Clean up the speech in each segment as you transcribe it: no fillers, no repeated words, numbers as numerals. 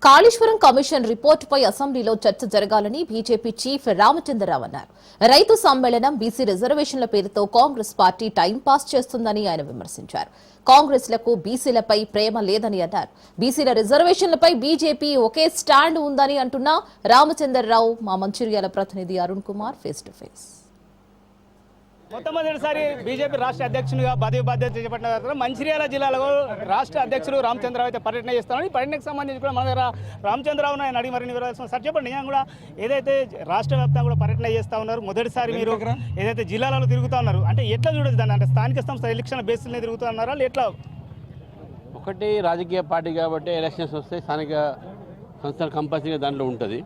Kaleshwaram commission రిపోర్టుపై అసెంబ్లీలో చర్చ జరగాలని బీజేపీ చీఫ్ రామచంద్రరావు అన్నారు. రైతు సమ్మేళనం బీసీ రిజర్వేషన్ల పేరుతో కాంగ్రెస్ పార్టీ టైంపాస్ చేస్తుందని ఆయన విమర్శించారు. కాంగ్రెస్లకు బీసీలపై ప్రేమ లేదని అన్నారు. బీసీల రిజర్వేషన్లపై బీజేపీ ఒకే స్టాండ్ ఉందని అంటున్న రామచంద్రరావు మా మంచిర్యాల ప్రతినిధి Arun Kumar face to face. మొట్టమొదటిసారి బీజేపీ రాష్ట్ర అధ్యక్షునిగా బాధ్యత చేపట్టిన తర్వాత మంచిర్యాల జిల్లాలో రాష్ట్ర అధ్యక్షులు రామచంద్రరావు అయితే పర్యటన చేస్తున్నారు. ఈ పర్యటనకు సంబంధించి కూడా మన దగ్గర రామచంద్రరావు ఆయన అడిగి మరిన్ని వివరాలు సార్ చెప్పండి. నిజంగా కూడా ఏదైతే రాష్ట్ర వ్యాప్తంగా కూడా పర్యటన చేస్తూ ఉన్నారు, మొదటిసారి మీరు ఏదైతే జిల్లాలలో తిరుగుతూ ఉన్నారు అంటే ఎట్లా చూడొచ్చు దాన్ని? అంటే స్థానిక సంస్థ ఎలక్షన్ బేస్లో తిరుగుతూ ఉన్నారా ఎట్లా? ఒకటి రాజకీయ పార్టీ కాబట్టి ఎలక్షన్స్ వస్తే స్థానిక సంస్థలు కంపల్సరీగా దాంట్లో ఉంటుంది.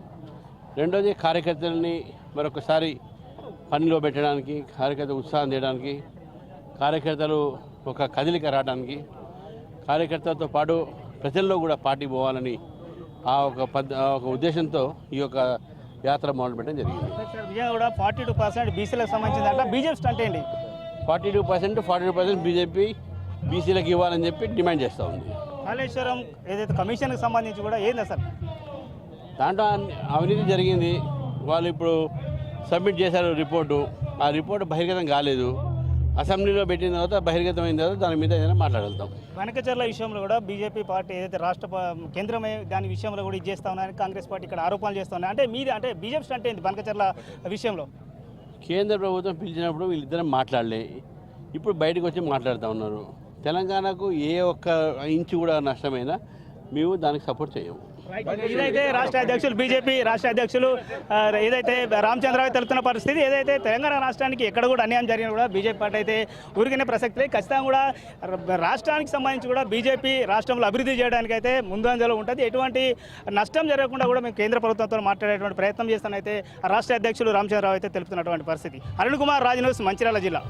రెండోది కార్యకర్తలని మరొకసారి పనిలో పెట్టడానికి, కార్యకర్త ఉత్సాహం చేయడానికి, కార్యకర్తలు ఒక కదలిక రావడానికి, కార్యకర్తలతో పాటు ప్రజల్లో కూడా పార్టీ పోవాలని ఒక ఉద్దేశంతో ఈ యొక్క యాత్ర మొదలుపెట్టడం జరిగింది. నిజంగా కూడా 42% బీసీలకు సంబంధించిన దాంట్లో బీజేపీ స్టంట్ ఏంటి? 42% బీజేపీ బీసీలకు ఇవ్వాలని చెప్పి డిమాండ్ చేస్తూ ఉంది. కాళేశ్వరం ఏదైతే కమిషన్కి సంబంధించి కూడా ఏంది అసలు? దాంట్లో అవినీతి జరిగింది. వాళ్ళు ఇప్పుడు సబ్మిట్ చేశారు రిపోర్టు. ఆ రిపోర్టు బహిర్గతం కాలేదు. అసెంబ్లీలో పెట్టిన తర్వాత బహిర్గతమైన తర్వాత దాని మీద ఏదైనా మాట్లాడగలుగుతాం. వెనకచర్ల విషయంలో కూడా బీజేపీ పార్టీ ఏదైతే రాష్ట్ర కేంద్రమే దాని విషయంలో కూడా ఇది చేస్తా ఉన్నారని కాంగ్రెస్ పార్టీ ఇక్కడ ఆరోపణలు చేస్తా ఉన్నాయి. అంటే మీది అంటే బీజేపీ అంటే ఏంటి వెనకచర్ల విషయంలో? కేంద్ర ప్రభుత్వం పిలిచినప్పుడు వీళ్ళిద్దరం మాట్లాడలే, ఇప్పుడు బయటకు వచ్చి మాట్లాడుతూ ఉన్నారు. తెలంగాణకు ఏ ఒక్క ఇంచు కూడా నష్టమైనా మేము దానికి సపోర్ట్ చేయము. ఇదైతే రాష్ట్ర అధ్యక్షులు బీజేపీ రాష్ట్ర అధ్యక్షులు ఏదైతే రామచంద్రరావు తెలుపుతున్న పరిస్థితి. ఏదైతే తెలంగాణ రాష్ట్రానికి ఎక్కడ కూడా అన్యాయం జరిగినా కూడా బీజేపీ పార్టీ అయితే ఊరికనే ప్రసక్తి లేదు. ఖచ్చితంగా కూడా రాష్ట్రానికి సంబంధించి కూడా బీజేపీ రాష్ట్రంలో అభివృద్ధి చేయడానికి అయితే ముందంజలో ఉంటుంది. ఎటువంటి నష్టం జరగకుండా కూడా మేము కేంద్ర ప్రభుత్వంతో మాట్లాడేటువంటి ప్రయత్నం చేస్తానైతే రాష్ట్ర అధ్యక్షులు రామచంద్రరావు అయితే తెలుపుతున్నటువంటి పరిస్థితి. అరుణ్ కుమార్, రాజ్ న్యూస్, మంచిర్యాల జిల్లా.